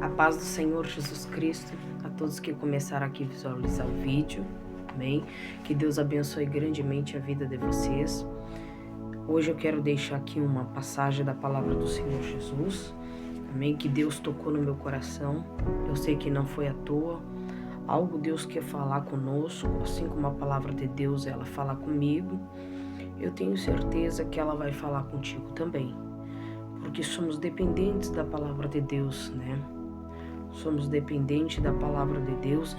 A paz do Senhor Jesus Cristo, a todos que começaram aqui a visualizar o vídeo, amém? Que Deus abençoe grandemente a vida de vocês. Hoje eu quero deixar aqui uma passagem da palavra do Senhor Jesus, amém? Que Deus tocou no meu coração, eu sei que não foi à toa, algo Deus quer falar conosco, assim como a palavra de Deus ela fala comigo, eu tenho certeza que ela vai falar contigo também, porque somos dependentes da palavra de Deus, né? Somos dependentes da palavra de Deus,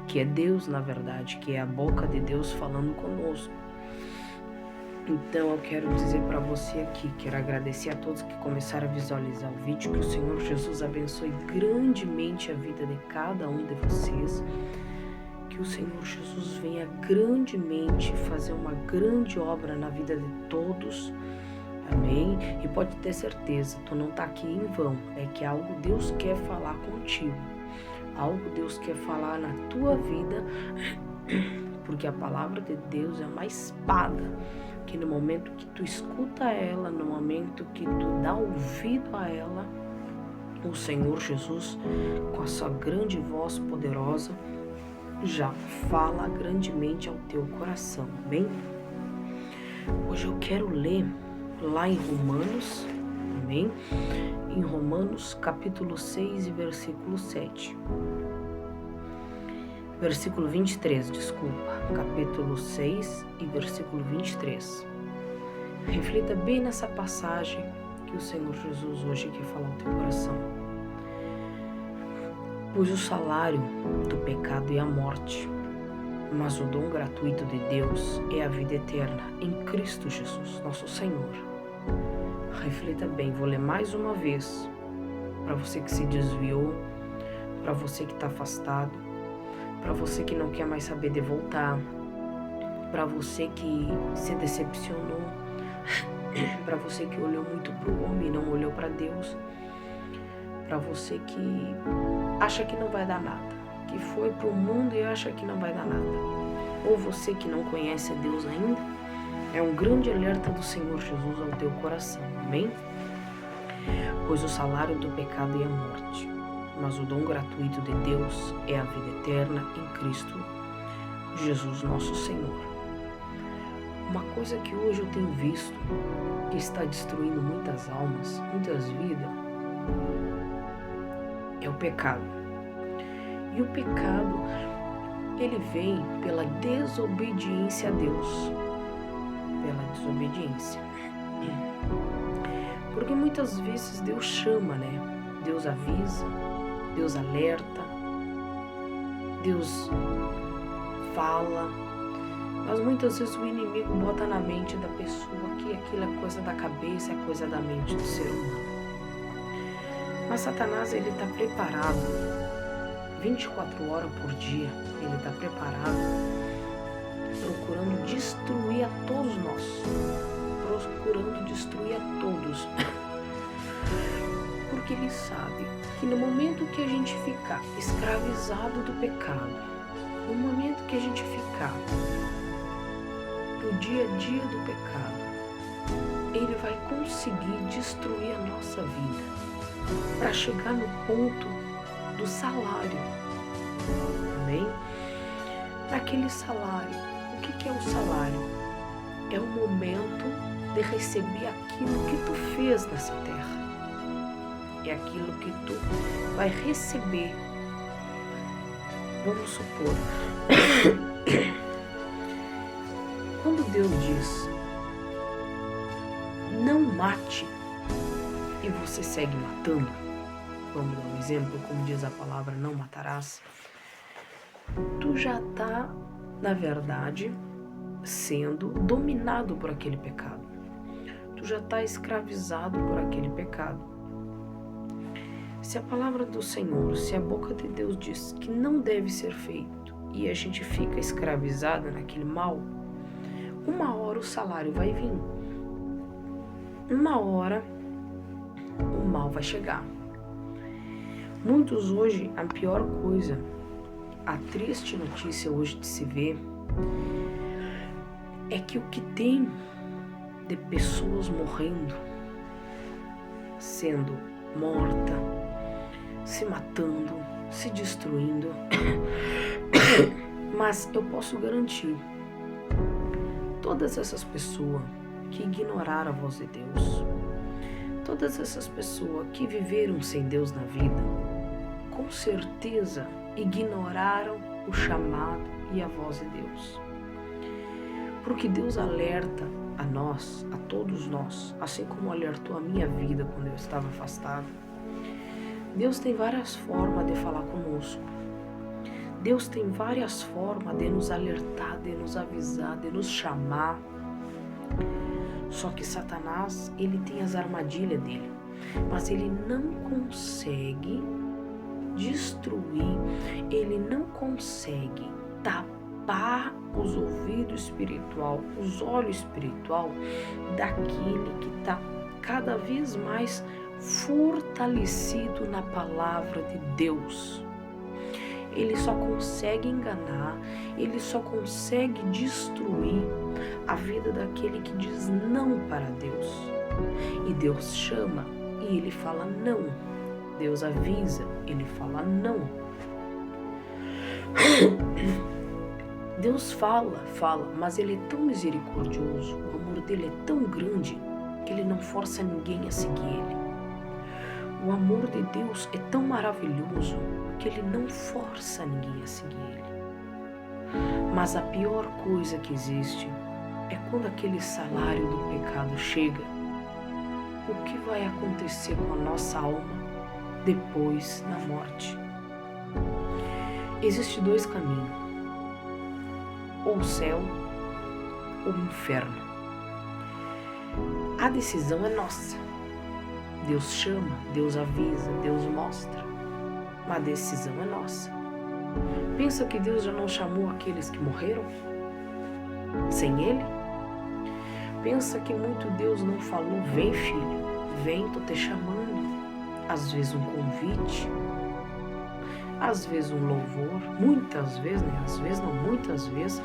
que é Deus na verdade, que é a boca de Deus falando conosco. Então eu quero dizer para você aqui, quero agradecer a todos que começaram a visualizar o vídeo, que o Senhor Jesus abençoe grandemente a vida de cada um de vocês, que o Senhor Jesus venha grandemente fazer uma grande obra na vida de todos, amém? E pode ter certeza, tu não tá aqui em vão, é que algo Deus quer falar contigo, algo Deus quer falar na tua vida, porque a palavra de Deus é uma espada, que no momento que tu escuta ela, no momento que tu dá ouvido a ela, o Senhor Jesus, com a sua grande voz poderosa, já fala grandemente ao teu coração, bem? Hoje eu quero ler lá em Romanos, amém? Em Romanos capítulo 6 e versículo 7. Versículo 23, desculpa. Capítulo 6 e versículo 23. Reflita bem nessa passagem que o Senhor Jesus hoje quer falar ao teu coração. Pois o salário do pecado é a morte, mas o dom gratuito de Deus é a vida eterna em Cristo Jesus, nosso Senhor. Reflita bem, vou ler mais uma vez, para você que se desviou, para você que está afastado, para você que não quer mais saber de voltar, para você que se decepcionou, para você que olhou muito para o homem e não olhou para Deus, para você que acha que não vai dar nada, que foi para o mundo e acha que não vai dar nada, ou você que não conhece a Deus ainda, é um grande alerta do Senhor Jesus ao teu coração, amém? Pois o salário do pecado é a morte, mas o dom gratuito de Deus é a vida eterna em Cristo Jesus nosso Senhor. Uma coisa que hoje eu tenho visto que está destruindo muitas almas, muitas vidas, é o pecado. E o pecado, ele vem pela desobediência a Deus, pela desobediência. Porque muitas vezes Deus chama, né? Deus avisa, Deus alerta, Deus fala, mas muitas vezes o inimigo bota na mente da pessoa que aquilo é coisa da cabeça, é coisa da mente do ser humano. Mas Satanás, ele está preparado, 24 horas por dia, ele está preparado, procurando destruir a todos nós, procurando destruir a todos, porque ele sabe que no momento que a gente ficar escravizado do pecado, no momento que a gente ficar no dia a dia do pecado, ele vai conseguir destruir a nossa vida para chegar no ponto do salário, amém? Aquele salário, o que é o salário? É o momento de receber aquilo que tu fez nessa terra, é aquilo que tu vai receber. Vamos supor, quando Deus diz não mate e você segue matando, vamos dar um exemplo, como diz a palavra, não matarás, tu já está, na verdade, sendo dominado por aquele pecado, tu já está escravizado por aquele pecado. Se a palavra do Senhor, se a boca de Deus diz que não deve ser feito e a gente fica escravizado naquele mal, uma hora o salário vai vir, uma hora o mal vai chegar. Muitos hoje, a pior coisa, a triste notícia hoje de se ver, é que o que tem de pessoas morrendo, sendo morta, se matando, se destruindo. Mas eu posso garantir, todas essas pessoas que ignoraram a voz de Deus, todas essas pessoas que viveram sem Deus na vida, com certeza ignoraram o chamado e a voz de Deus. Porque Deus alerta a nós, a todos nós, assim como alertou a minha vida quando eu estava afastado. Deus tem várias formas de falar conosco. Deus tem várias formas de nos alertar, de nos avisar, de nos chamar. Só que Satanás, ele tem as armadilhas dele, mas ele não consegue destruir, ele não consegue tapar os ouvidos espiritual, os olhos espiritual daquele que está cada vez mais fortalecido na palavra de Deus. Ele só consegue enganar, ele só consegue destruir a vida daquele que diz não para Deus. E Deus chama e ele fala não. Deus avisa, ele fala não. Deus fala, mas ele é tão misericordioso, o amor dele é tão grande que ele não força ninguém a seguir ele. O amor de Deus é tão maravilhoso que ele não força ninguém a seguir ele. Mas a pior coisa que existe é quando aquele salário do pecado chega. O que vai acontecer com a nossa alma depois da morte? Existem dois caminhos: ou o céu ou o inferno. A decisão é nossa. Deus chama, Deus avisa, Deus mostra, mas a decisão é nossa. Pensa que Deus já não chamou aqueles que morreram sem Ele? Pensa que muito Deus não falou: vem filho, vem, tô te chamando. Às vezes um convite, às vezes um louvor, muitas vezes, né? Às vezes não, muitas vezes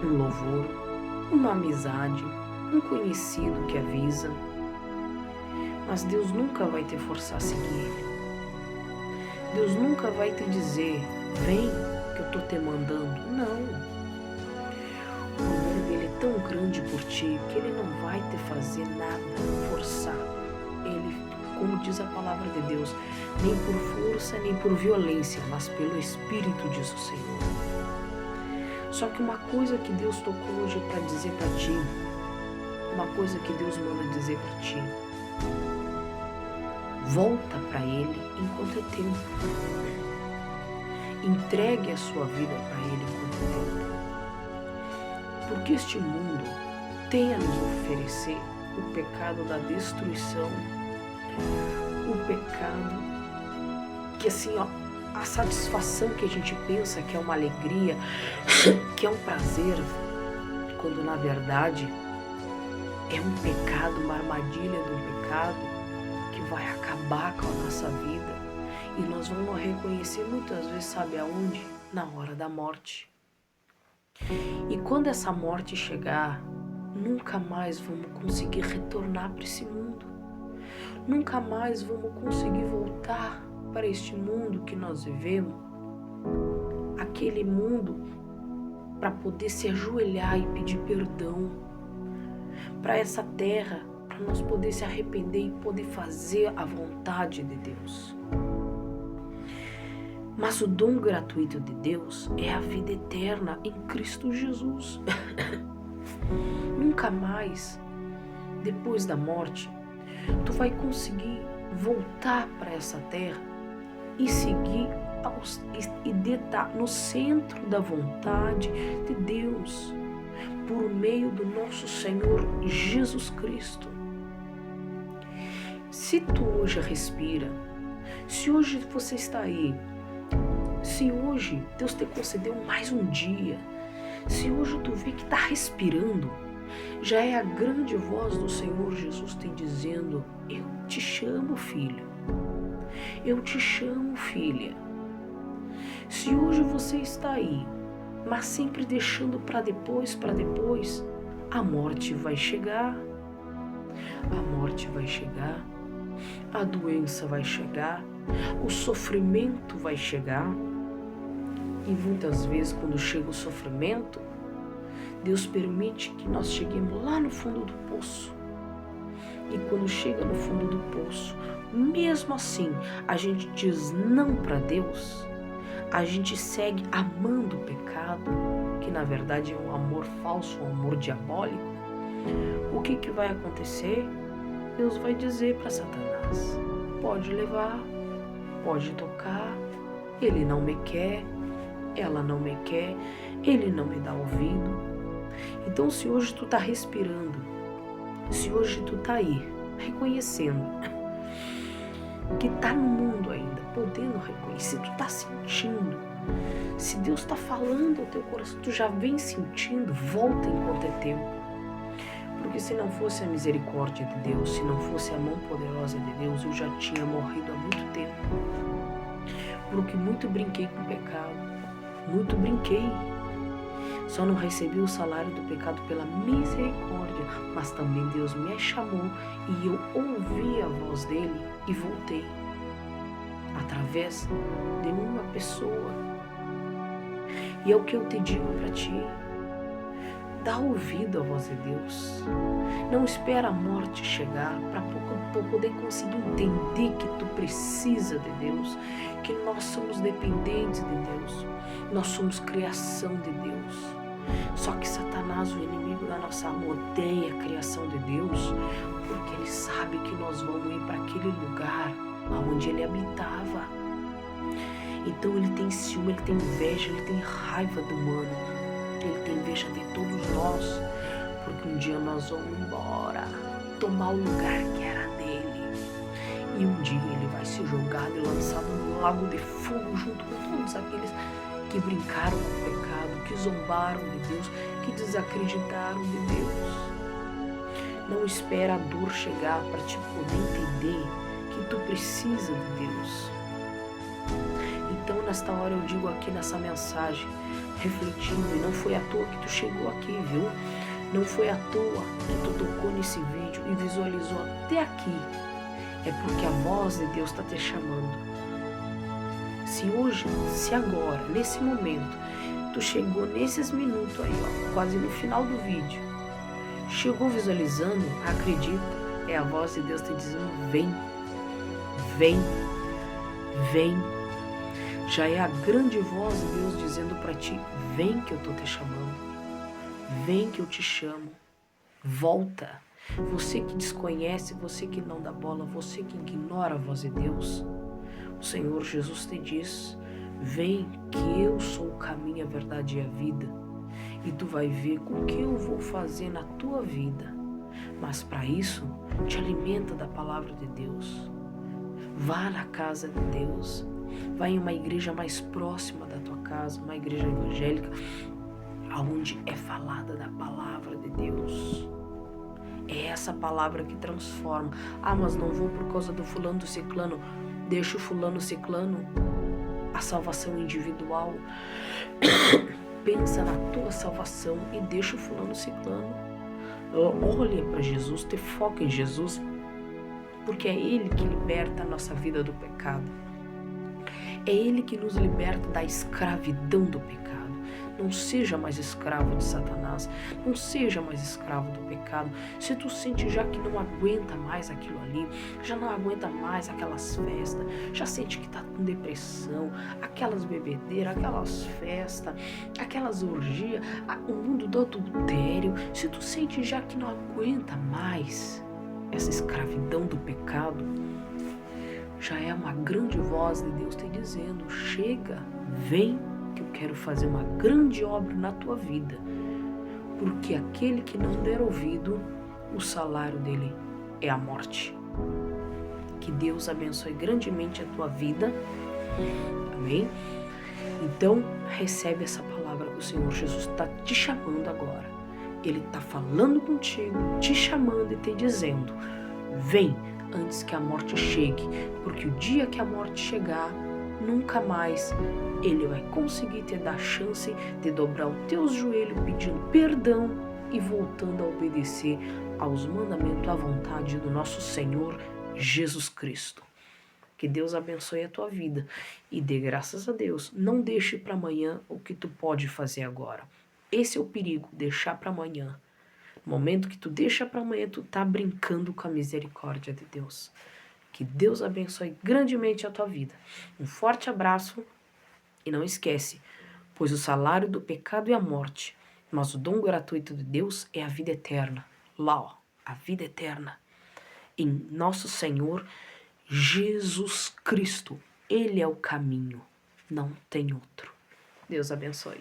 um louvor, uma amizade, um conhecido que avisa. Mas Deus nunca vai te forçar a seguir Ele. Deus nunca vai te dizer: vem que eu tô te mandando. Não. O amor dele é tão grande por ti que ele não vai te fazer nada, forçar. Ele, como diz a palavra de Deus, nem por força, nem por violência, mas pelo Espírito, diz o Senhor. Só que uma coisa que Deus tocou hoje para dizer para ti, uma coisa que Deus manda dizer para ti: volta para Ele enquanto é tempo. Entregue a sua vida para Ele enquanto é tempo. Porque este mundo tem a nos oferecer o pecado da destruição, o pecado que assim, ó, a satisfação que a gente pensa que é uma alegria, que é um prazer, quando na verdade é um pecado, uma armadilha do pecado que vai acabar com a nossa vida. E nós vamos reconhecer muitas vezes, sabe aonde? Na hora da morte. E quando essa morte chegar, nunca mais vamos conseguir retornar para esse mundo. Nunca mais vamos conseguir voltar para este mundo que nós vivemos. Aquele mundo para poder se ajoelhar e pedir perdão. Para essa terra, para nós poder se arrepender e poder fazer a vontade de Deus. Mas o dom gratuito de Deus é a vida eterna em Cristo Jesus. Nunca mais, depois da morte, tu vai conseguir voltar para essa terra e seguir e estar no centro da vontade de Deus, por meio do nosso Senhor Jesus Cristo. Se tu hoje respira, se hoje você está aí, se hoje Deus te concedeu mais um dia, se hoje tu vê que está respirando, já é a grande voz do Senhor Jesus te dizendo: eu te chamo, filho, eu te chamo, filha. Se hoje você está aí, mas sempre deixando para depois, a morte vai chegar. A morte vai chegar. a doença vai chegar, o sofrimento vai chegar. E muitas vezes, quando chega o sofrimento, Deus permite que nós cheguemos lá no fundo do poço. E quando chega no fundo do poço, mesmo assim, a gente diz não para Deus, a gente segue amando o pecado, que na verdade é um amor falso, um amor diabólico. O que vai acontecer? Deus vai dizer para Satanás: pode levar, pode tocar, ele não me quer, ela não me quer, ele não me dá ouvido. Então, se hoje tu tá respirando, se hoje tu tá aí, reconhecendo que tá no mundo ainda, podendo reconhecer, tu tá sentindo, se Deus tá falando ao teu coração, tu já vem sentindo, volta enquanto é tempo. Porque se não fosse a misericórdia de Deus, se não fosse a mão poderosa de Deus, eu já tinha morrido há muito tempo. Porque muito brinquei com o pecado, muito brinquei. Só não recebi o salário do pecado pela misericórdia, mas também Deus me chamou e eu ouvi a voz dele e voltei. Através de uma pessoa. E é o que eu te digo para ti. Dá ouvido à voz de Deus. Não espera a morte chegar para poder conseguir entender que tu precisa de Deus, que nós somos dependentes de Deus, nós somos criação de Deus. Só que Satanás, o inimigo da nossa alma, odeia a criação de Deus, porque ele sabe que nós vamos ir para aquele lugar onde ele habitava. Então ele tem ciúme, ele tem inveja, ele tem raiva do humano. Ele tem inveja de todos nós, porque um dia nós vamos embora, tomar o lugar que era dele. E um dia ele vai ser jogado e lançado no lago de fogo junto com todos aqueles que brincaram com o pecado, que zombaram de Deus, que desacreditaram de Deus. Não espera a dor chegar para te poder entender que tu precisa de Deus. Então nesta hora eu digo aqui nessa mensagem, refletindo, e não foi à toa que tu chegou aqui, viu? Não foi à toa que tu tocou nesse vídeo e visualizou até aqui. É porque a voz de Deus está te chamando. Se hoje, se agora, nesse momento, tu chegou nesses minutos aí, ó, quase no final do vídeo, chegou visualizando, acredita, é a voz de Deus te dizendo: vem, vem, vem. Já é a grande voz de Deus dizendo para ti: vem que eu tô te chamando, vem que eu te chamo, volta. Você que desconhece, você que não dá bola, você que ignora a voz de Deus, o Senhor Jesus te diz: vem que eu sou o caminho, a verdade e a vida, e tu vai ver o que eu vou fazer na tua vida. Mas para isso, te alimenta da palavra de Deus, vá na casa de Deus, vai em uma igreja mais próxima da tua casa, uma igreja evangélica, onde é falada da palavra de Deus. É essa palavra que transforma. Ah, mas não vou por causa do fulano do ciclano. Deixa o fulano ciclano a salvação individual. Pensa na tua salvação e deixa o fulano ciclano. Olha para Jesus, te foca em Jesus, porque é Ele que liberta a nossa vida do pecado. É Ele que nos liberta da escravidão do pecado. Não seja mais escravo de Satanás. Não seja mais escravo do pecado. Se tu sente já que não aguenta mais aquilo ali, já não aguenta mais aquelas festas, já sente que tá com depressão, aquelas bebedeiras, aquelas festas, aquelas orgias, o mundo do adultério, se tu sente já que não aguenta mais essa escravidão do pecado, já é uma grande voz de Deus te dizendo: chega, vem, que eu quero fazer uma grande obra na tua vida. Porque aquele que não der ouvido, o salário dele é a morte. Que Deus abençoe grandemente a tua vida. Amém? Então, recebe essa palavra que o Senhor Jesus está te chamando agora. Ele está falando contigo, te chamando e te dizendo: vem, antes que a morte chegue, porque o dia que a morte chegar, nunca mais Ele vai conseguir te dar a chance de dobrar os teus joelhos pedindo perdão e voltando a obedecer aos mandamentos, à vontade do nosso Senhor Jesus Cristo. Que Deus abençoe a tua vida e dê graças a Deus. Não deixe para amanhã o que tu pode fazer agora. Esse é o perigo, deixar para amanhã. No momento que tu deixa para amanhã, tu tá brincando com a misericórdia de Deus. Que Deus abençoe grandemente a tua vida. Um forte abraço e não esquece, pois o salário do pecado é a morte, mas o dom gratuito de Deus é a vida eterna. Lá, ó, a vida eterna. Em nosso Senhor Jesus Cristo. Ele é o caminho, não tem outro. Deus abençoe.